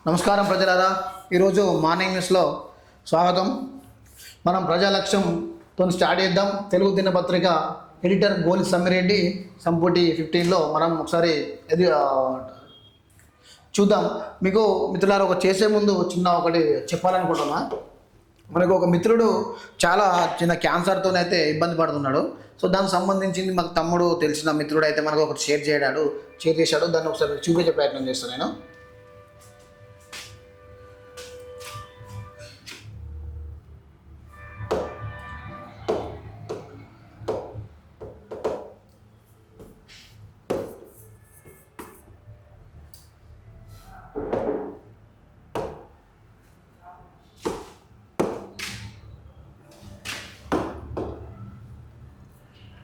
నమస్కారం ప్రజలారా. ఈరోజు మార్నింగ్ న్యూస్లో స్వాగతం. మనం ప్రజాలక్ష్యంతో స్టార్ట్ చేద్దాం. తెలుగు దినపత్రిక ఎడిటర్ గోలి సమ్మిరెడ్డి సంపుటి 15లో మనం ఒకసారి చూద్దాం. మీకు మిత్రులారా, ఒక చేసే ముందు ఒకటి చెప్పాలనుకుంటున్నా. మనకు ఒక మిత్రుడు చాలా చిన్న క్యాన్సర్తోనైతే ఇబ్బంది పడుతున్నాడు. సో దానికి సంబంధించింది మాకు తమ్ముడు తెలిసిన మిత్రుడు అయితే మనకు ఒకటి షేర్ చేశాడు. దాన్ని ఒకసారి చూపించే ప్రయత్నం చేస్తాను నేను.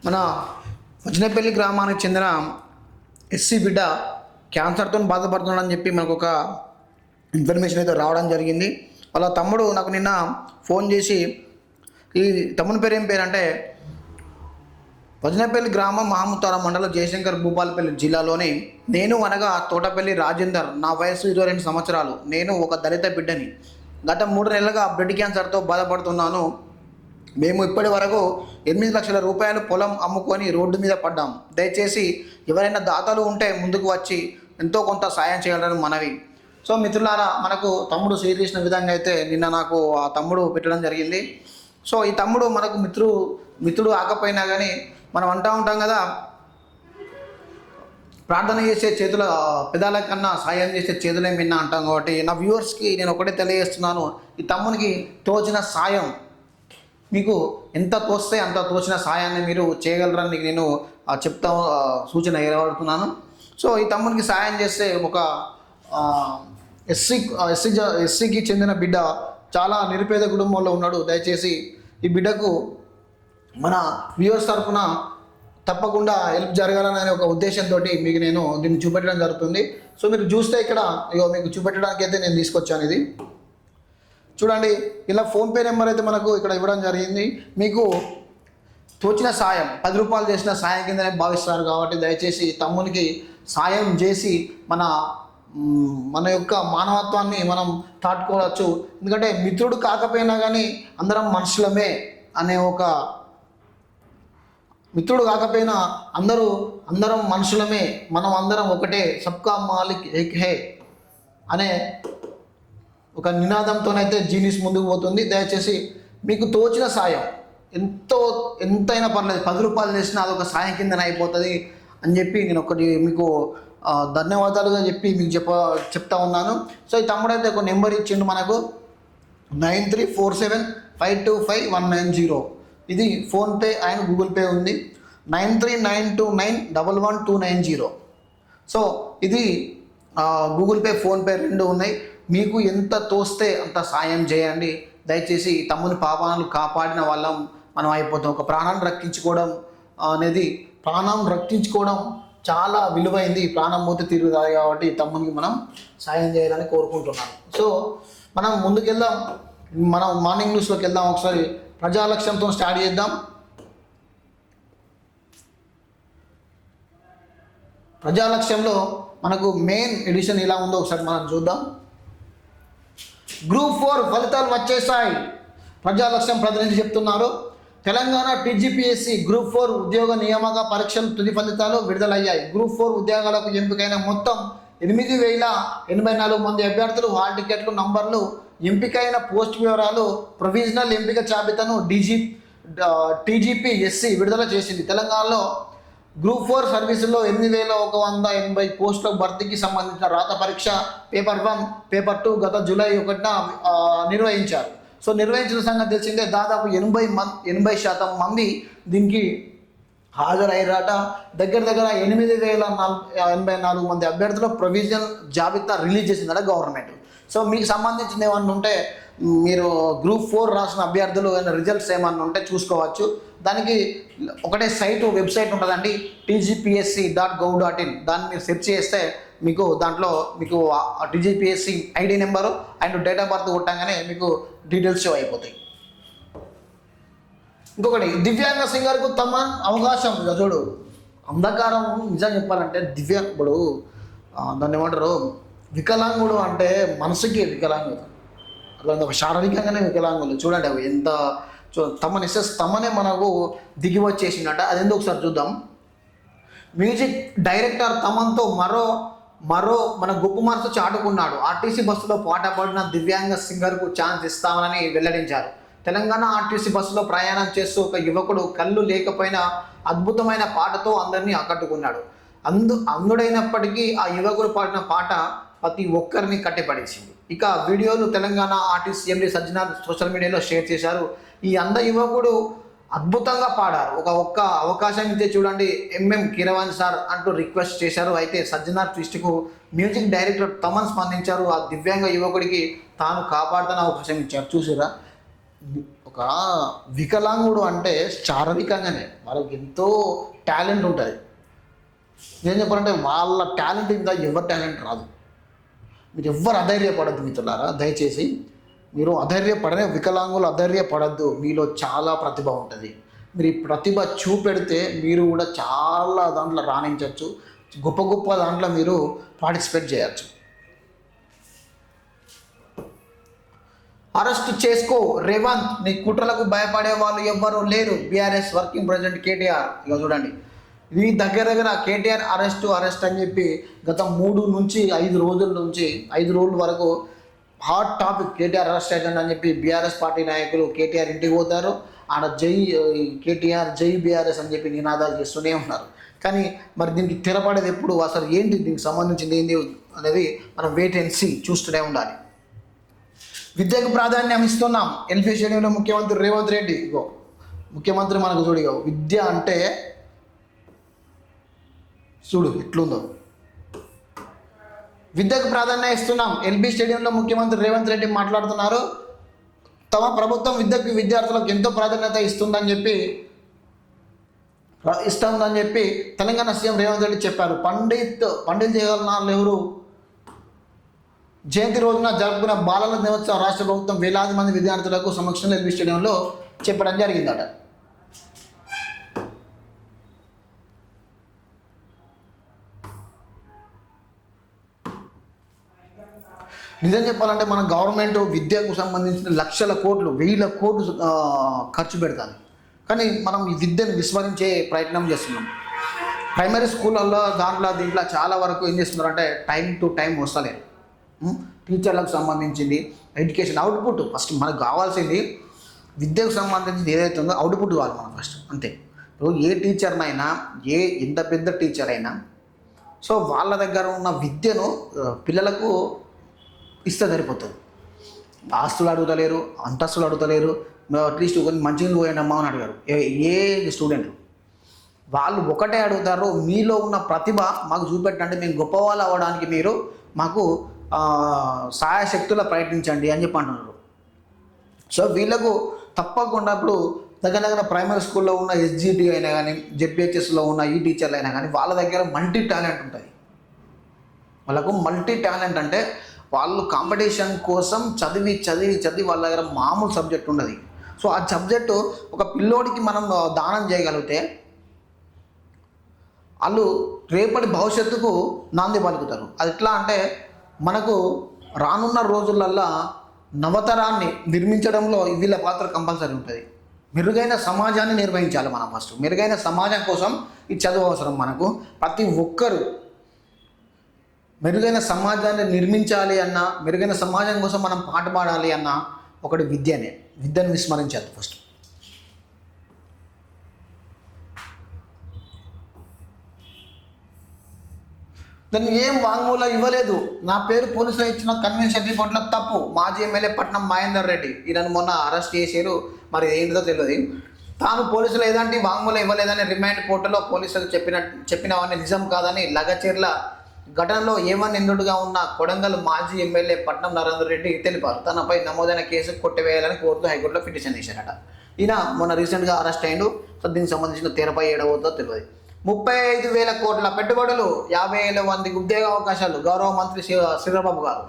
మన వజ్నపల్లి గ్రామానికి చెందిన ఎస్సీ బిడ్డ క్యాన్సర్తో బాధపడుతున్నాడని చెప్పి మనకు ఒక ఇన్ఫర్మేషన్ అయితే రావడం జరిగింది. వాళ్ళ తమ్ముడు నాకు నిన్న ఫోన్ చేసి, ఈ తమ్ముని పేరు ఏం పేరు అంటే, వజ్నపల్లి గ్రామం మహమూతారం మండలం జయశంకర్ భూపాలపల్లి జిల్లాలోని నేను అనగా తోటపల్లి రాజేందర్, నా వయసు 22 సంవత్సరాలు. నేను ఒక దళిత బిడ్డని. గత 3 నెలలుగా బ్లడ్ క్యాన్సర్తో బాధపడుతున్నాను. మేము ఇప్పటి వరకు 8 లక్షల రూపాయలు పొలం అమ్ముకొని రోడ్డు మీద పడ్డాం. దయచేసి ఎవరైనా దాతలు ఉంటే ముందుకు వచ్చి ఎంతో కొంత సాయం చేయాలని మనవి. సో మిత్రులారా, మనకు తమ్ముడు షేర్ చేసిన విధంగా అయితే నిన్న నాకు ఆ తమ్ముడు పెట్టడం జరిగింది. సో ఈ తమ్ముడు మనకు మిత్రుడు ఆకపోయినా కానీ మనం అంటూ ఉంటాం కదా, ప్రార్థన చేసే చేతుల పెదాల కన్నా సాయం చేసే చేతులే మిన్న అంటాం. కాబట్టి నా వ్యూవర్స్కి నేను ఒకటే తెలియజేస్తున్నాను, ఈ తమ్మునికి తోచిన సాయం, మీకు ఎంత తోస్తే అంత తోచిన సాయాన్ని మీరు చేయగలరని నేను సూచన ఇవ్వబడుతున్నాను. సో ఈ తమ్మునికి సాయం చేస్తే ఒక ఎస్సీకి చెందిన బిడ్డ చాలా నిరుపేద కుటుంబంలో ఉన్నాడు. దయచేసి ఈ బిడ్డకు మన వ్యూవర్స్ తరఫున తప్పకుండా హెల్ప్ జరగాలనే ఒక ఉద్దేశంతో మీకు నేను దీన్ని చూపెట్టడం జరుగుతుంది. సో మీరు చూస్తే ఇక్కడ మీకు చూపెట్టడానికి అయితే నేను తీసుకొచ్చాను. ఇది చూడండి, ఇలా ఫోన్పే నెంబర్ అయితే మనకు ఇక్కడ ఇవ్వడం జరిగింది. మీకు తోచిన సాయం 10 రూపాయలు చేసిన సాయం కిందనే భావిస్తారు. కాబట్టి దయచేసి తమ్మునికి సాయం చేసి మన యొక్క మానవత్వాన్ని మనం తాటుకోవచ్చు. ఎందుకంటే మిత్రుడు కాకపోయినా కానీ అందరం మనుషులమే అనే ఒక, మిత్రుడు కాకపోయినా అందరం మనుషులమే, మనం అందరం ఒకటే, సబ్కా మాలిక్ ఏక్ హే అనే ఒక నినాదంతోనైతే జీనిస్ ముందుకు పోతుంది. దయచేసి మీకు తోచిన సాయం ఎంతైనా పర్లేదు, 10 రూపాయలు చేసినా అదొక సాయం కిందనే అయిపోతుంది అని చెప్పి నేను ఒకటి మీకు ధన్యవాదాలుగా చెప్పి మీకు చెప్తా ఉన్నాను. సో ఈ తమ్ముడైతే ఒక నెంబర్ ఇచ్చిండు మనకు, 9347525190. ఇది ఫోన్పే అండ్ గూగుల్ పే ఉంది. 9392911290. సో ఇది గూగుల్ పే, ఫోన్పే 2 ఉన్నాయి. మీకు ఎంత తోస్తే అంత సాయం చేయండి. దయచేసి తమ్ముని పాపాలను కాపాడిన వాళ్ళం మనం అయిపోతాం. ఒక ప్రాణం రక్షించుకోవడం చాలా విలువైంది. ప్రాణం పోతే తిరుగుతుంది. కాబట్టి తమ్మునికి మనం సాయం చేయాలని కోరుకుంటున్నాను. సో మనం ముందుకెళ్దాం. మనం మార్నింగ్ న్యూస్లోకి వెళ్దాం. ఒకసారి ప్రజాలక్ష్యంతో స్టార్ట్ చేద్దాం. ప్రజాలక్ష్యంలో మనకు మెయిన్ ఎడిషన్ ఎలా ఉందో ఒకసారి మనం చూద్దాం. గ్రూప్ 4 ఫలితాలు వచ్చేసాయి. ప్రజాలక్ష్యం ప్రతినిధి చెప్తున్నారు. తెలంగాణ టీజీపీఎస్సీ గ్రూప్ 4 ఉద్యోగ నియామక పరీక్షలు తుది ఫలితాలు విడుదలయ్యాయి. గ్రూప్ 4 ఉద్యోగాలకు ఎంపికైన మొత్తం 8,084 మంది అభ్యర్థులు హాల్ టికెట్లు, నంబర్లు, ఎంపికైన పోస్ట్ వివరాలు, ప్రొవిజనల్ ఎంపిక జాబితాను టీజీపీఎస్సీ విడుదల చేసింది. తెలంగాణలో గ్రూప్ 4 సర్వీసుల్లో 8,180 పోస్టుల భర్తీకి సంబంధించిన రాత పరీక్ష పేపర్ 1, పేపర్ 2 గత జూలై 1న నిర్వహించారు. సో నిర్వహించిన సంగతి తెలిసిందే. దాదాపు 80% మంది దీనికి హాజరయ్యారట. దగ్గర 8,084 మంది అభ్యర్థుల ప్రొవిజనల్ జాబితా రిలీజ్ చేసిందట గవర్నమెంట్. సో మీకు సంబంధించిన ఏమన్నా ఉంటే, మీరు గ్రూప్ 4 రాసిన అభ్యర్థులు రిజల్ట్స్ ఏమన్నా ఉంటే చూసుకోవచ్చు. దానికి ఒకటే వెబ్సైట్ ఉంటుందండి, tgpsc.gov.in. దాన్ని మీరు సెర్చ్ చేస్తే దాంట్లో మీకు TGPSC ID number and date of birth కొట్టంగానే మీకు డీటెయిల్స్ షో అయిపోతాయి. ఇంకొకటి, దివ్యాంగ సింగర్కు తమ అవకాశం. చూడు, అంధకారం నిజంగా చెప్పాలంటే ఇప్పుడు దాన్ని ఏమంటారు, వికలాంగుడు అంటే మనసుకి వికలాంగుడు, అట్లా శారీరకంగానే వికలాంగులు. చూడండి అవి ఎంత తమ నిస్సెస్ తమనే మనకు దిగి వచ్చేసిందట. అదెందుకు ఒకసారి చూద్దాం. మ్యూజిక్ డైరెక్టర్ తమన్తో మరో మన గొప్ప మనసు చాటుకున్నాడు. ఆర్టీసీ బస్సులో పాట పాడిన దివ్యాంగ సింగర్కు ఛాన్స్ ఇస్తామని వెల్లడించారు. తెలంగాణ ఆర్టీసీ బస్సులో ప్రయాణం చేస్తూ ఒక యువకుడు కళ్ళు లేకపోయినా అద్భుతమైన పాటతో అందరినీ ఆకట్టుకున్నాడు. అందుడైనప్పటికీ ఆ యువకుడు పాడిన పాట ప్రతి ఒక్కరిని కట్టిపడేసింది. ఇక వీడియోలు Telangana RTC MD Sajjanar social మీడియాలో షేర్ చేశారు. ఈ అంద యువకుడు అద్భుతంగా పాడారు. ఒక్క అవకాశం ఇస్తే చూడండి ఎంఎం కీరవాణి సార్ అంటూ రిక్వెస్ట్ చేశారు. అయితే సజ్జనార్ ట్విస్ట్కు మ్యూజిక్ డైరెక్టర్ తమన్ స్పందించారు. ఆ దివ్యాంగ యువకుడికి తాను కాపాడుతున్న అవకాశం ఇచ్చారు. చూసారా, ఒక వికలాంగుడు అంటే శారీరకంగానే వాళ్ళకి ఎంతో టాలెంట్ ఉంటుంది. నేను చెప్పాలంటే వాళ్ళ టాలెంట్ మీద ఎవరి టాలెంట్ రాదు. మీరు ఎవ్వరు అధైర్యపడద్దు మిత్రులారా, దయచేసి మీరు అధైర్యపడనే, వికలాంగులు అధైర్యపడద్దు. మీలో చాలా ప్రతిభ ఉంటుంది. మీరు ఈ ప్రతిభ చూపెడితే మీరు కూడా చాలా దాంట్లో రాణించవచ్చు, గొప్ప గొప్ప దాంట్లో మీరు పార్టిసిపేట్ చేయొచ్చు. అరెస్ట్ చేసుకో రేవంత్, నీ కుట్రలకు భయపడే వాళ్ళు ఎవ్వరూ లేరు. BRS working president KTR. ఇక చూడండి, ఇది దగ్గర కేటీఆర్ అరెస్ట్ అని చెప్పి గత 3 నుంచి 5 రోజుల నుంచి 5 రోజుల వరకు హాట్ టాపిక్. కేటీఆర్ అరెస్ట్ అయ్యాడు అని చెప్పి బీఆర్ఎస్ పార్టీ నాయకులు కేటీఆర్ ఇంటికి పోతారు. ఆడ జై కేటీఆర్, జై బీఆర్ఎస్ అని చెప్పి నినాదాలు చేస్తూనే ఉన్నారు. కానీ మరి దీనికి తెరపడేది ఎప్పుడు, అసలు ఏంటి, దీనికి సంబంధించింది ఏంటి అనేది మనం వెయిట్ అండ్ సీ చూస్తూనే ఉండాలి. విద్యకు ప్రాధాన్యం ఇస్తున్నాం. ఎల్పీ స్టేడియంలో ముఖ్యమంత్రి రేవంత్ రెడ్డి. ఇగో ముఖ్యమంత్రి మనకు చూడు, ఇగో విద్య అంటే చూడు ఎట్లుందో. విద్యకు ప్రాధాన్యం ఇస్తున్నాం. ఎల్బీ స్టేడియంలో ముఖ్యమంత్రి రేవంత్ రెడ్డి మాట్లాడుతున్నారు. తమ ప్రభుత్వం విద్యార్థులకు ఎంతో ప్రాధాన్యత ఇస్తుందని చెప్పి తెలంగాణ సీఎం రేవంత్ రెడ్డి చెప్పారు. పండిత్ జవహర్లాల్ నెహ్రూ జయంతి రోజున జరుపుకున్న బాలల దినోత్సవం రాష్ట్ర ప్రభుత్వం వేలాది మంది విద్యార్థులకు సమక్షంలో ఎల్బీ స్టేడియంలో చెప్పడం జరిగిందట. నిజం చెప్పాలంటే మన గవర్నమెంట్ విద్యకు సంబంధించిన లక్షల కోట్లు, 1000 కోట్లు ఖర్చు పెడతాను. కానీ మనం ఈ విద్యను విస్మరించే ప్రయత్నం చేస్తున్నాం. ప్రైమరీ స్కూళ్ళల్లో దీంట్లో చాలా వరకు ఏం చేస్తున్నారంటే టైం టు టైం వస్తలేదు. టీచర్లకు సంబంధించింది ఎడ్యుకేషన్ అవుట్పుట్ ఫస్ట్ మనకు కావాల్సింది. విద్యకు సంబంధించింది ఏదైతే ఉందో అవుట్పుట్ కావాలి మనం ఫస్ట్, అంతే. ఇప్పుడు ఏ టీచర్నైనా, ఎంత పెద్ద టీచర్ అయినా సో వాళ్ళ దగ్గర ఉన్న విద్యను పిల్లలకు ఇస్తే సరిపోతుంది. ఆస్తులు అడుగుతలేరు, అంతస్తులు అడుగుతలేరు. అట్లీస్ట్ కొన్ని మంచిగా పోయినమ్మా అని అడిగారు ఏ స్టూడెంట్. వాళ్ళు ఒకటే అడుగుతారు, మీలో ఉన్న ప్రతిభ మాకు చూపెట్టండి, మేము గొప్పవాళ్ళు అవ్వడానికి మీరు మాకు సాయశక్తులా ప్రయత్నించండి అని చెప్పి అంటున్నారు. సో వీళ్ళకు తప్పకుండా ఇప్పుడు దగ్గర ప్రైమరీ స్కూల్లో ఉన్న ఎస్జిటి అయినా కానీ, జెడ్పిహెచ్ఎస్లో ఉన్న ఈ టీచర్లు అయినా కానీ వాళ్ళ దగ్గర మల్టీ టాలెంట్ ఉంటుంది. వాళ్ళకు మల్టీ టాలెంట్ అంటే వాళ్ళు కాంపిటీషన్ కోసం చదివి వాళ్ళ దగ్గర మామూలు సబ్జెక్ట్ ఉండదు. సో ఆ సబ్జెక్టు ఒక పిల్లోడికి మనం దానం చేయగలిగితే వాళ్ళు రేపటి భవిష్యత్తుకు నాంది పలుకుతారు. అది ఎట్లా అంటే మనకు రానున్న రోజులల్లో నవతరాన్ని నిర్మించడంలో వీళ్ళ పాత్ర కంపల్సరీ ఉంటుంది. మెరుగైన సమాజాన్ని నిర్వహించాలి మనం ఫస్ట్. మెరుగైన సమాజం కోసం ఈ చదువు అవసరం మనకు. ప్రతి ఒక్కరూ మెరుగైన సమాజాన్ని నిర్మించాలి అన్నా, మెరుగైన సమాజం కోసం మనం పాట పాడాలి అన్నా ఒకటి విద్యను విస్మరించాలి ఫస్ట్. దాన్ని ఏం వాంగ్మూలం ఇవ్వలేదు. నా పేరు పోలీసులు ఇచ్చిన కన్వెన్షన్ రిపోర్ట్లో తప్పు. మాజీ ఎమ్మెల్యే పట్నం మహేందర్ రెడ్డి ఈయనను మొన్న అరెస్ట్ చేశారు. మరి ఏంటిదో తెలియదు. తాను పోలీసులు ఏదంటే వాంగ్మూలం ఇవ్వలేదని రిమాండ్ కోర్టులో పోలీసులు చెప్పినవన్నీ నిజం కాదని లగచెర్ల ఘటనలో నిందితుడిగా ఉన్న కొడంగల్ మాజీ ఎమ్మెల్యే పట్నం నరేందర్ రెడ్డి తెలిపారు. తనపై నమోదైన కేసు కొట్టివేయాలని కోర్టులో హైకోర్టులో పిటిషన్ చేశారట. ఈయన మొన్న రీసెంట్గా అరెస్ట్ అయ్యిండు. సో దీనికి సంబంధించిన తీరపై ఏడవద్దో తెలియదు. 35,000 కోట్ల పెట్టుబడులు, 50,000 మందికి ఉద్యోగ అవకాశాలు. గౌరవ మంత్రి శ్రీరాబాబు గారు.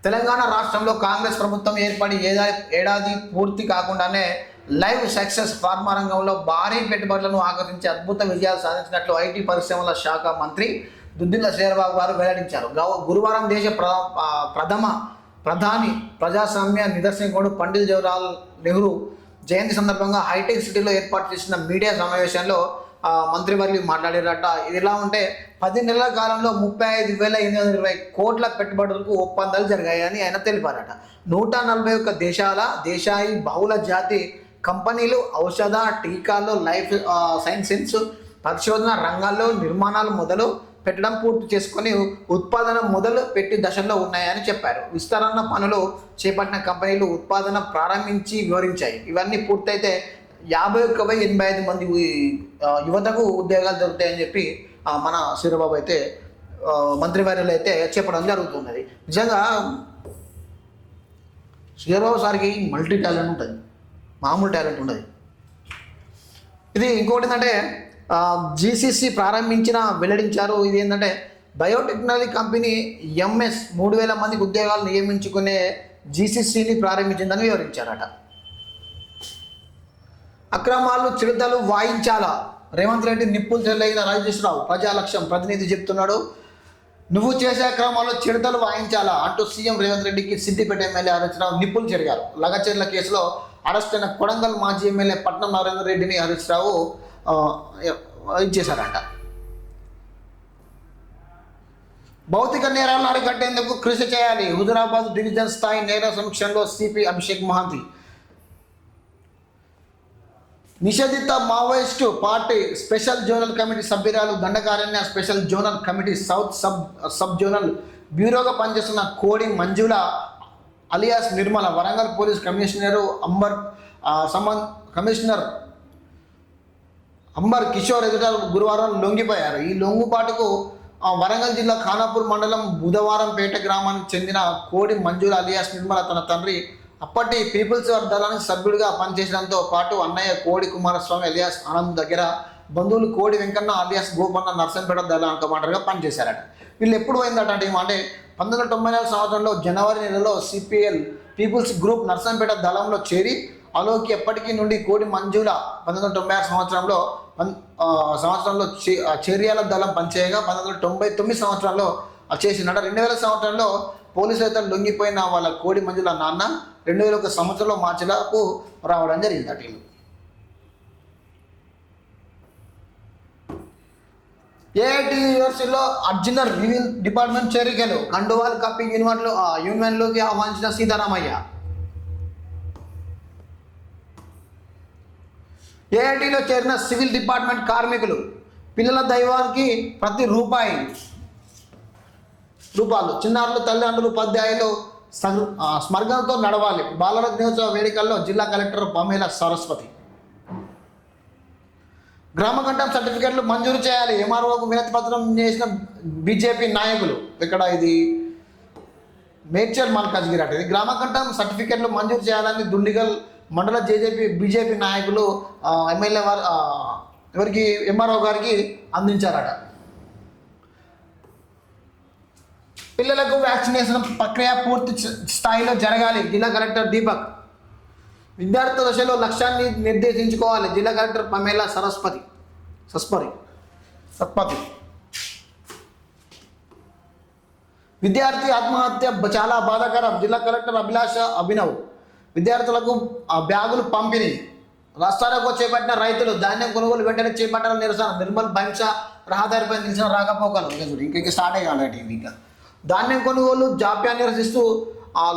తెలంగాణ రాష్ట్రంలో కాంగ్రెస్ ప్రభుత్వం ఏర్పడి ఏడాది పూర్తి కాకుండానే లైవ్ సక్సెస్ ఫార్మా రంగంలో భారీ పెట్టుబడులను ఆకర్షించి అద్భుత విజయాలు సాధించినట్లు ఐటీ పరిశ్రమల శాఖ మంత్రి దుద్దిల్ల శ్రీధరబాబు గారు వెల్లడించారు. గురువారం దేశ ప్రథమ ప్రధాని ప్రజాస్వామ్య నిదర్శకుడు పండిత్ జవహర్లాల్ నెహ్రూ జయంతి సందర్భంగా హైటెక్ సిటీలో ఏర్పాటు చేసిన మీడియా సమావేశంలో మంత్రివర్యులు మాట్లాడారట. ఇది ఎలా ఉంటే 10 నెలల కాలంలో 35,820 కోట్ల పెట్టుబడులకు ఒప్పందాలు జరిగాయని ఆయన తెలిపారట. 141 దేశాయి బహుళ జాతి కంపెనీలు ఔషధ, టీకాలు, లైఫ్ సైన్సెస్, పరిశోధన రంగాల్లో నిర్మాణాలు మొదలు పెట్టడం పూర్తి చేసుకొని ఉత్పాదన మొదలు పెట్టి దశల్లో ఉన్నాయని చెప్పారు. విస్తరణ పనులు చేపట్టిన కంపెనీలు ఉత్పాదన ప్రారంభించి వివరించాయి. ఇవన్నీ పూర్తయితే 51,085 మంది యువతకు ఉద్యోగాలు దొరుకుతాయని చెప్పి మన శ్రీధరబాబు అయితే మంత్రివర్యులు అయితే చెప్పడం జరుగుతున్నది. నిజంగా శ్రీధరబాబు సార్కి మల్టీ టాలెంట్ ఉంటుంది, మామూలు టాలెంట్ ఉండదు. ఇది ఇంకోటి ఏంటంటే జీసీసీ వెల్లడించారు. ఇది ఏంటంటే బయోటెక్నాలజీ కంపెనీ ఎంఎస్ 3,000 మందికి ఉద్యోగాలు నియమించుకునే జీసీసీని ప్రారంభించిందని వివరించారట. అక్రమాలు చిరుతలు వాయించాలా, రేవంత్ రెడ్డి నిప్పులు చెల్లైన రాజేశ్వరరావు ప్రజాలక్ష్యం ప్రతినిధి చెప్తున్నాడు. నువ్వు చేసే అక్రమాల్లో చిరుతలు వాయించాలా అంటూ సీఎం రేవంత్ రెడ్డికి సిద్దిపేట ఎమ్మెల్యే హరీష్ రావు నిప్పులు చెరిగారు. లగచర్ల కేసులో అరెస్ట్ అయిన కొడంగల్ మాజీ ఎమ్మెల్యే పట్నం నరేందర్ రెడ్డిని హరీష్ రావు ఇచ్చేశారంట. భౌతిక నేరాలను అరికట్టేందుకు కృషి చేయాలి. హుజురాబాద్ డివిజన్ స్థాయి నేర సమీక్షలో సిపి అభిషేక్ మహాంతి. నిషేధిత Maoist party special zonal committee సభ్యురాలు Dandakaranya special zonal committee south sub zonal బ్యూరోగా పనిచేస్తున్న Kodi Manjula alias Nirmala Warangal police commissioner Ambar Kishore ఎదుట గురువారం లొంగిపోయారు. ఈ లొంగుబాటుకు వరంగల్ జిల్లా ఖానాపూర్ మండలం బుధవారంపేట గ్రామానికి చెందిన కోడి మంజుల అలియాస్ నిర్మల తన తండ్రి అప్పటి పీపుల్స్ వార్ దళానికి సభ్యుడిగా పనిచేయడంతో పాటు అన్నయ్య కోడి కుమారస్వామి అలియాస్ ఆనంద్ దగ్గర బంధువులు కోడి వెంకన్న అలియాస్ గోపన్న నర్సంపేట దళాల కమాండర్గా పనిచేశారట. వీళ్ళు ఎప్పుడు పోయిందట అంటే 1994 సంవత్సరంలో జనవరి నెలలో సిపిఎల్ పీపుల్స్ గ్రూప్ నర్సంపేట దళంలో చేరి అలోకి ఎప్పటికీ నుండి కోడి మంజుల 1996 సంవత్సరంలో చేర్యాల దళం పనిచేయగా 1999 సంవత్సరంలో చేసినట. 2000 సంవత్సరంలో పోలీసులు అయితే లొంగిపోయిన వాళ్ళ కోడి మంజుల నాన్న 2001 సంవత్సరంలో మార్చిలకు రావడం జరిగింది. అటు ఏఐటి యూనివర్సిటీలో అర్జునర్ రివ్యూ డిపార్ట్మెంట్ చేరికలు కండువాల్ కప్పి యూనియన్లోకి ఆహ్వానించిన సీతారామయ్య. ఏఐటిలో చేరిన సివిల్ డిపార్ట్మెంట్ కార్మికులు పిల్లల దైవానికి ప్రతి రూపాయలు చిన్నారులు తల్లిదండ్రులు ఉపాధ్యాయులు స్మరణతో నడవాలి. బాలల దినోత్సవ వేడుకల్లో జిల్లా కలెక్టర్ పమేల సరస్వతి. గ్రామకంఠం సర్టిఫికెట్లు మంజూరు చేయాలి. ఎంఆర్ఓకు వినతి పత్రం చేసిన బీజేపీ నాయకులు. ఇక్కడ ఇది మేడ్చల్ మల్కాజ్గిరి అట. ఇది గ్రామకంఠం సర్టిఫికెట్లు మంజూరు చేయాలని దుండిగల్ మండల బీజేపీ నాయకులు ఎమ్మెల్యే ఎవరికి ఎంఆర్ఓ గారికి అందించారట. పిల్లలకు వ్యాక్సినేషన్ ప్రక్రియ పూర్తి స్థాయిలో జరగాలి. జిల్లా కలెక్టర్ దీపక్. విద్యార్థి దశలో లక్ష్యాన్ని నిర్దేశించుకోవాలి. జిల్లా కలెక్టర్ పమేల సత్పతి. విద్యార్థి ఆత్మహత్య చాలా బాధాకరం. జిల్లా కలెక్టర్ అభినవ్. విద్యార్థులకు బ్యాగులు పంపిణీ. రాష్ట్రాలకు చేపట్టిన రైతులు ధాన్యం కొనుగోలు వెంటనే చేపట్టాలని నిరసన. నిర్మల్ బైంస రహదారిపై నిలిచిన రాకపోకలు ఇంకా స్టార్ట్ అయ్యాలంటే ఇంకా ధాన్యం కొనుగోలు జాప్యాన్ని నిరసిస్తూ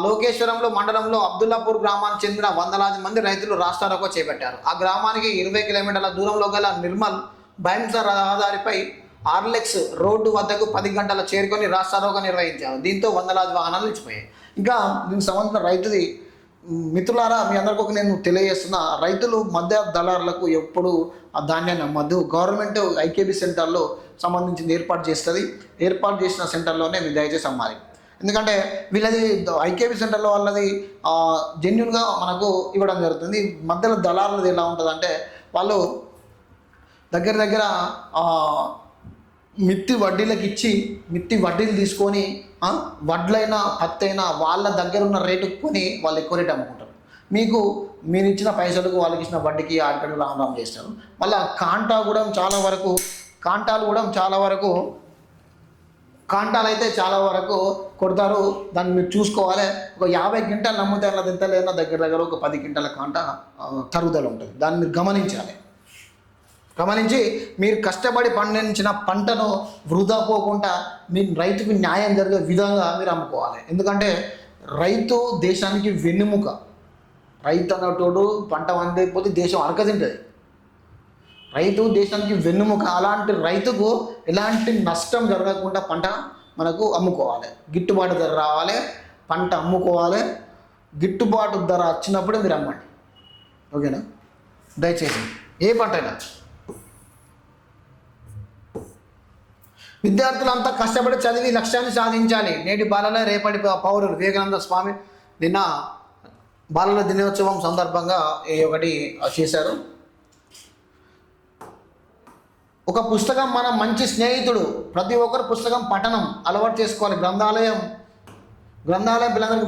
లోకేశ్వరంలో మండలంలో అబ్దుల్లాపూర్ గ్రామానికి చెందిన వందలాది మంది రైతులు రాష్ట్రాలకు చేపట్టారు. ఆ గ్రామానికి 20 కిలోమీటర్ల దూరంలో గల నిర్మల్ బైంస రహదారిపై ఆర్లెక్స్ రోడ్డు వద్దకు 10 గంటల చేరుకొని రాష్ట్రారోగా నిర్వహించారు. దీంతో వందలాది వాహనాలు నిలిచిపోయాయి. ఇంకా దీనికి సంబంధించిన రైతుది మిత్రులారా, మీ అందరికీ నేను తెలియజేస్తున్న, రైతులు మధ్య దళారులకు ఎప్పుడు ఆ ధాన్యాన్ని అమ్మద్దు. గవర్నమెంట్ ఐకేబీ సెంటర్లో సంబంధించింది ఏర్పాటు చేస్తుంది. ఏర్పాటు చేసిన సెంటర్లోనే మీరు దయచేసి అమ్మాలి. ఎందుకంటే వీళ్ళది ఐకేబీ సెంటర్లో వాళ్ళది జెన్యున్గా మనకు ఇవ్వడం జరుగుతుంది. మధ్యలో దళారులది ఎలా ఉంటుందంటే వాళ్ళు దగ్గర మిత్తి వడ్డీలకు ఇచ్చి మిత్తి వడ్డీలు తీసుకొని వడ్లైనా పత్తి అయినా వాళ్ళ దగ్గర ఉన్న రేటుకు కొని వాళ్ళు ఎక్కువ రేటు అమ్ముకుంటారు. మీరు ఇచ్చిన పైసలకు వాళ్ళకి ఇచ్చిన వడ్డీకి ఆడికడు రామరామ్ చేస్తారు. మళ్ళీ కాంటాలు కూడా చాలా వరకు కాంటాలు అయితే చాలా వరకు కొడతారు. దాన్ని మీరు చూసుకోవాలి. ఒక 50 క్వింటాలు నమ్మితే అలా ఎంత లేదన్నా దగ్గర ఒక 10 క్వింటాల కాంట తరుగుదల ఉంటుంది. దాన్ని మీరు గమనించాలి. గమనించి మీరు కష్టపడి పండించిన పంటను వృధా పోకుండా మీరు రైతుకు న్యాయం జరిగే విధంగా మీరు అమ్ముకోవాలి. ఎందుకంటే రైతు దేశానికి వెన్నెముక. రైతు అన్నటోడు పంట పండకపోతే దేశం అరకదింటుంది. రైతు దేశానికి వెన్నెముక. అలాంటి రైతుకు ఎలాంటి నష్టం జరగకుండా పంట మనకు అమ్ముకోవాలి. గిట్టుబాటు ధర రావాలి, పంట అమ్ముకోవాలి. గిట్టుబాటు ధర వచ్చినప్పుడే మీరు అమ్మండి. ఓకేనా? దయచేసి ఏ పంట అయినా విద్యార్థులంతా కష్టపడి చదివి లక్ష్యాన్ని సాధించాలి. నేటి బాలలే రేపటి పౌరులు. వివేకానంద స్వామి నిన్న బాలల దినోత్సవం సందర్భంగా ఒకటి చేశారు. ఒక పుస్తకం మన మంచి స్నేహితుడు. ప్రతి ఒక్కరు పుస్తకం పఠనం అలవాటు చేసుకోవాలి. గ్రంథాలయం పిల్లలందరికీ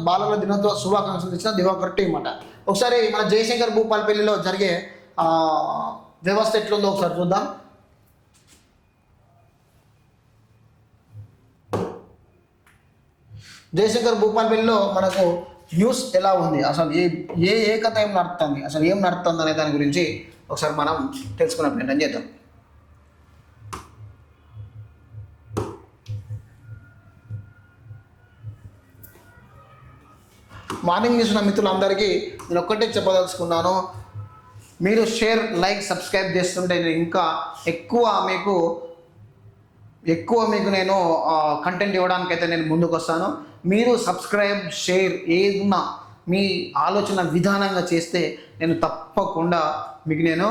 బాలల దినోత్సవ శుభాకాంక్షలు ఇచ్చిన దివాకర్ టీం అన్నమాట. ఒకసారి మన జయశంకర్ భూపాలపల్లిలో జరిగే వ్యవస్థ ఎట్లుందో ఒకసారి చూద్దాం. జయశంకర్ భూపాలపల్లిలో మనకు న్యూస్ ఎలా ఉంది, అసలు ఏ కథ ఏం నడుస్తుంది, అసలు ఏం నడుస్తుంది అనే దాని గురించి ఒకసారి మనం తెలుసుకునే ప్రయత్నం చేద్దాం. మార్నింగ్ న్యూస్ ఉన్న మిత్రులందరికీ నేను ఒక్కటే చెప్పదలుచుకున్నాను. మీరు షేర్, లైక్, సబ్స్క్రైబ్ చేస్తుంటే నేను ఇంకా ఎక్కువ మీకు నేను కంటెంట్ ఇవ్వడానికైతే నేను ముందుకు వస్తాను. మీరు సబ్స్క్రైబ్, షేర్ ఏదన్నా మీ ఆలోచన విధానంగా చేస్తే నేను తప్పకుండా మీకు నేను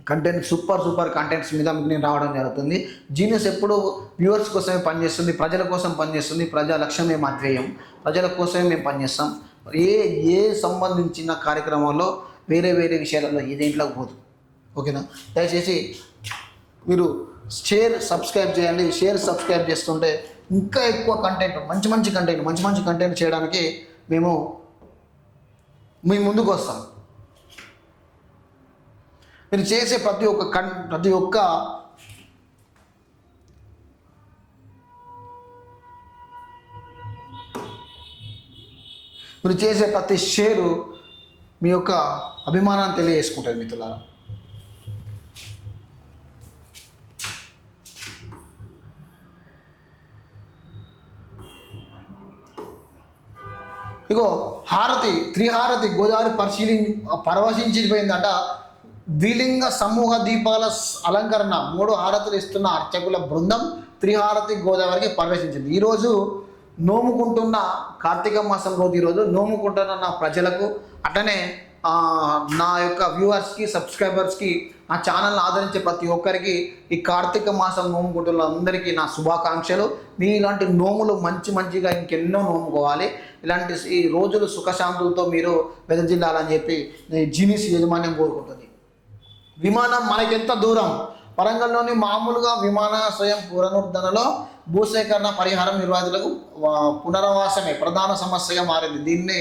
కంటెంట్ సూపర్ కంటెంట్స్ మీద మీకు నేను రావడం జరుగుతుంది. జీనియస్ ఎప్పుడు వ్యూవర్స్ కోసమే పనిచేస్తుంది, ప్రజల కోసం పనిచేస్తుంది. ప్రజా లక్ష్యమే మా ధ్యేయం. ప్రజల కోసమే మేము పనిచేస్తాం. ఏ సంబంధించిన కార్యక్రమాల్లో వేరే విషయాలలో దేంట్లోకి పోదు. ఓకేనా? దయచేసి మీరు షేర్, సబ్స్క్రైబ్ చేయండి. షేర్, సబ్స్క్రైబ్ చేస్తుంటే ఇంకా ఎక్కువ కంటెంట్, మంచి కంటెంట్ చేయడానికి మేము మీ ముందుకు వస్తాం. మీరు చేసే ప్రతి షేరు మీ యొక్క అభిమానాన్ని తెలియజేసుకుంటారు మిత్రులారా. ఇగో త్రిహారతి గోదావరి పరవశించిపోయిందట. ద్విలింగ సమూహ దీపాల అలంకరణ 3 హారతులు ఇస్తున్న అర్చకుల బృందం త్రిహారతి గోదావరికి ప్రవేశించింది. ఈరోజు నోముకుంటున్న కార్తీక మాసం రోజు ఈరోజు నోముకుంటున్న నా ప్రజలకు, అట్లనే నా యొక్క వ్యూవర్స్కి, సబ్స్క్రైబర్స్కి, నా ఛానల్ని ఆదరించే ప్రతి ఒక్కరికి ఈ కార్తీక మాసం నోముకుంటున్న అందరికీ నా శుభాకాంక్షలు. మీ ఇలాంటి నోములు మంచిగా ఇంకెన్నో నోముకోవాలి. ఇలాంటి ఈ రోజులు సుఖశాంతులతో మీరు వెదజిల్లాలని చెప్పి జీనియస్ యాజమాన్యం కోరుకుంటుంది. విమానం మనకెంత దూరం? వరంగల్లోని మామూలుగా విమానాశ్రయం పునరుద్ధరణలో భూసేకరణ పరిహారం నిర్వాహకులకు పునరావాసమే ప్రధాన సమస్యగా మారింది. దీన్ని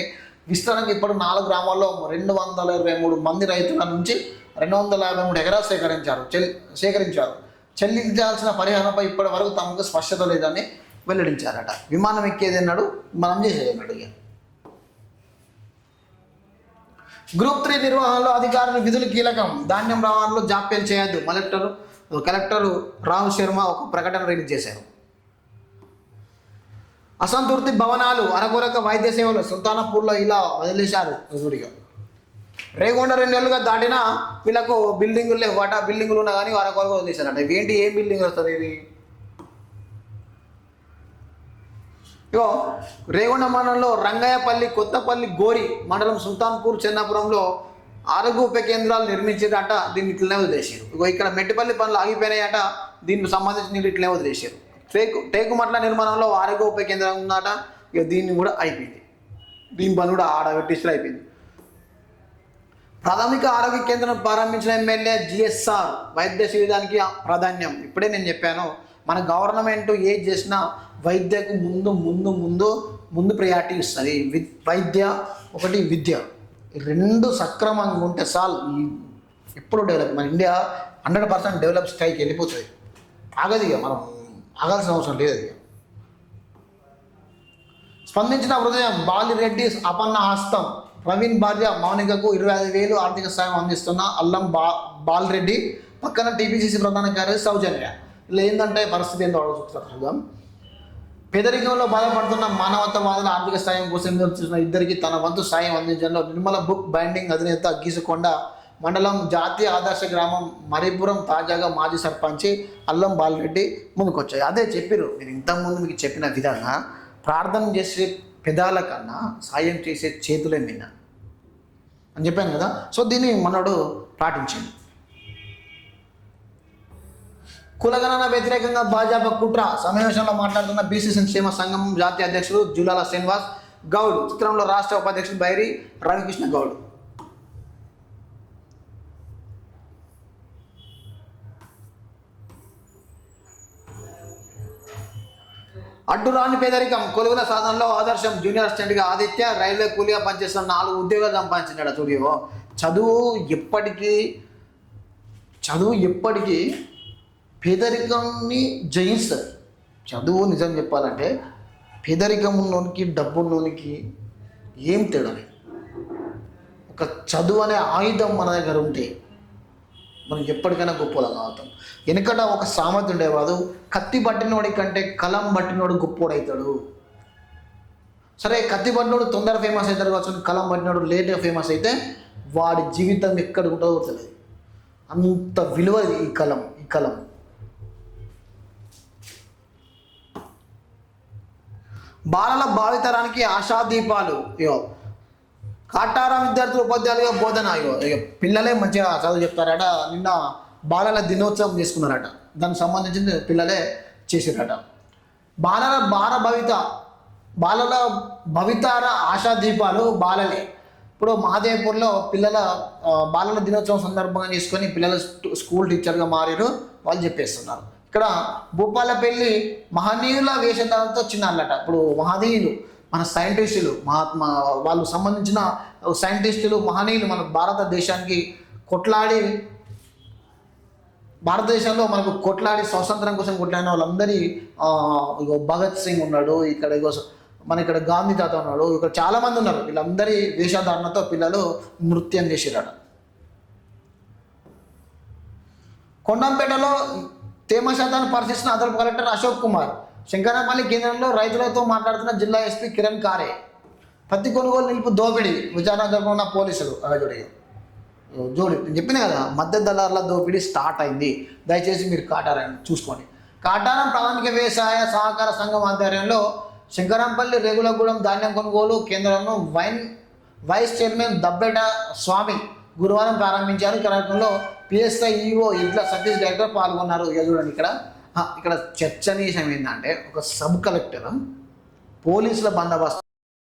విస్తరణకు ఇప్పుడు 4 గ్రామాల్లో 223 మంది రైతుల నుంచి 253 ఎకరాలు సేకరించారు. చెల్లించాల్సిన పరిహారంపై ఇప్పటి వరకు తమకు స్పష్టత లేదని వెల్లడించారట. విమానం ఎక్కేది అన్నాడు, మనం చేసేది అన్నాడు. గ్రూప్ 3 నిర్వహణలో అధికారుల విధులు కీలకం. ధాన్యం రవాణాలో జాప్యం చేయొద్దు. కలెక్టర్ రాహుల్ శర్మ ఒక ప్రకటన రిలీజ్ చేశారు. అసంతృప్తి భవనాలు, అరకొరక వైద్య సేవలు సుల్తానాపూర్లో ఇలా వదిలేశారు. రేగొండ 2 నెలలుగా దాటినా వీళ్ళకు బిల్డింగులు లేవట. బిల్డింగులు ఉన్నా కానీ అరకొరక వదిలేశారట. ఏంటి, ఏం బిల్డింగ్ వస్తుంది ఇది? ఇగో రేగొండ మండలంలో రంగయ్యపల్లి, కొత్తపల్లి, గోరి మండలం సుల్తాన్పూర్, చెన్నాపురంలో ఆరోగ్య ఉప కేంద్రాలు నిర్మించేదట. దీన్ని ఇట్లనే వదిలేసారు. ఇగో ఇక్కడ మెట్టిపల్లి పనులు ఆగిపోయినాయట. దీనికి సంబంధించి నీళ్ళు ఇట్లనే వదిలేసారు. టేకుమట్ల నిర్మాణంలో ఆరోగ్య ఉప కేంద్రం ఉందట. ఇక దీన్ని కూడా అయిపోయింది. దీని పని కూడా ఆడబెట్టిస్తే అయిపోయింది. ప్రాథమిక ఆరోగ్య కేంద్రం ప్రారంభించిన ఎమ్మెల్యే జిఎస్ఆర్ వైద్య శిబిరానికి ప్రాధాన్యం. ఇప్పుడే నేను చెప్పాను, మన గవర్నమెంట్ ఏది చేసినా వైద్యకు ముందు ప్రయారిటీ ఇస్తుంది. వైద్య ఒకటి విద్య, 2 సక్రమంగా ఉంటే చాలు. ఎప్పుడు డెవలప్, మన ఇండియా 100% డెవలప్ స్థాయికి వెళ్ళిపోతుంది. ఆగదు. ఇక మనం ఆగాల్సిన అవసరం లేదు అది. స్పందించిన హృదయం బాలిరెడ్డి అపన్న హస్తం. ప్రవీణ్ భార్య మౌనికకు 25,000 ఆర్థిక సాయం అందిస్తున్న అల్లం బాలరెడ్డి పక్కన టీపీసీసీ ప్రధాన కార్యదర్శి సౌజన్య. ఇలా ఏంటంటే పరిస్థితి ఏంటో చూద్దాం. పేదరికంలో బాధపడుతున్న మానవతావాదుల ఆర్థిక సాయం కోసం చూసిన ఇద్దరికి తన వంతు సాయం అందించడంలో నిర్మల బుక్ బైండింగ్ అధినేత గీసుకొండ మండలం జాతీయ ఆదర్శ గ్రామం మరిపురం తాజాగా మాజీ సర్పంచి అల్లం బాలరెడ్డి ముందుకొచ్చాయి. అదే చెప్పారు మీరు ఇంతకుముందు మీకు చెప్పిన విధంగా ప్రార్థన చేసే పెదాల కన్నా సాయం చేసే చేతులే మిన్న అని చెప్పాను కదా. సో దీన్ని మనోడు పాటించండి. కులగణన వ్యతిరేకంగా భాజపా కుట్ర. సమావేశంలో మాట్లాడుతున్న బీసీ సంక్షేమ సంఘం జాతీయ అధ్యక్షుడు జులాల శ్రీనివాస్ గౌడ్. చిత్రంలో రాష్ట్ర ఉపాధ్యక్షుడు బైరి రవికృష్ణ గౌడ్. అడ్డురాని పేదరికం కొలువుల సాధనలో ఆదర్శం. జూనియర్ అసిస్టెంట్గా ఆదిత్య రైల్వే కూలీగా పనిచేస్తున్న 4 ఉద్యోగాలు సంపాదించినాడు. చూడియో చదువు ఎప్పటికీ పేదరికాన్ని జయిస్తుంది. చదువు నిజం చెప్పాలంటే పేదరికం ఉన్నోనికి డబ్బున్నోనికి ఏం తేడా లేదు. ఒక చదువు అనే ఆయుధం మన దగ్గర ఉంటే మనం ఎప్పటికైనా గొప్పలా అవుతాం. వెనకట ఒక సామెత ఉండేవాడు, కత్తి పట్టినోడి కంటే కలం పట్టినోడు గొప్పోడవుతాడు. సరే కత్తి పట్టినోడు తొందర ఫేమస్ అవుతాడు కావచ్చు, కలం పట్టినోడు లేట్గా ఫేమస్ అయితే వాడి జీవితం ఎక్కడ ఉంటుందో తెలియదు. అంత విలువ ఈ కలం. బాలల భావితరానికి ఆశాదీపాలు. కాటారం విద్యార్థులు ఉపాధ్యాయులుగా బోధన. పిల్లలే మంచిగా చదువు చెప్తారట. నిన్న బాలల దినోత్సవం చేసుకున్నారట. దానికి సంబంధించిన పిల్లలే చేసారట. బాలల భవితార ఆశాదీపాలు బాలలే. ఇప్పుడు మహాదేవ్పూర్లో బాలల దినోత్సవం సందర్భంగా చేసుకొని పిల్లలు స్కూల్ టీచర్గా మారారు. వాళ్ళు చెప్పేస్తున్నారు. ఇక్కడ భూపాలపల్లి మహనీయుల వేషధారంతో చిన్నారట. ఇప్పుడు మహనీయులు మన సైంటిస్టులు, వాళ్ళు సంబంధించిన సైంటిస్టులు మహనీయులు మన భారతదేశంలో మనకు కొట్లాడి స్వాతంత్రం కోసం కొట్లాడిన వాళ్ళందరి భగత్ సింగ్ ఉన్నాడు, ఇక్కడ గాంధీ తాత ఉన్నాడు, ఇక్కడ చాలామంది ఉన్నారు. వీళ్ళందరి వేషధారణతో పిల్లలు నృత్యం చేసిరట. కొండంపేటలో తేమ శాతాన్ని పరిశీలిస్తున్న అదనపు కలెక్టర్ అశోక్ కుమార్. శంకరపల్లి కేంద్రంలో రైతులతో మాట్లాడుతున్న జిల్లా ఎస్పీ కిరణ్ కారే. పత్తి కొనుగోలు నిలుపు దోపిడీ విచారణ జరుపుకున్న పోలీసులు. జోడి నేను చెప్పిన కదా, మద్దతు దళారుల దోపిడీ స్టార్ట్ అయింది. దయచేసి మీరు కాటారం చూసుకోండి. కాటారం ప్రాథమిక వ్యవసాయ సహకార సంఘం ఆధ్వర్యంలో శంకరంపల్లి రేగులగూడెం ధాన్యం కొనుగోలు కేంద్రంలో వైస్ చైర్మన్ దబ్బేట స్వామి గురువారం ప్రారంభించారు. ఈ కార్యక్రమంలో పిఎస్ఐ ఈఓ ఇట్లా సతీష్ డైరెక్టర్ పాల్గొన్నారు. చూడండి ఇక్కడ చర్చనీయం ఏంటంటే ఒక సబ్ కలెక్టర్ పోలీసుల బందోబస్తు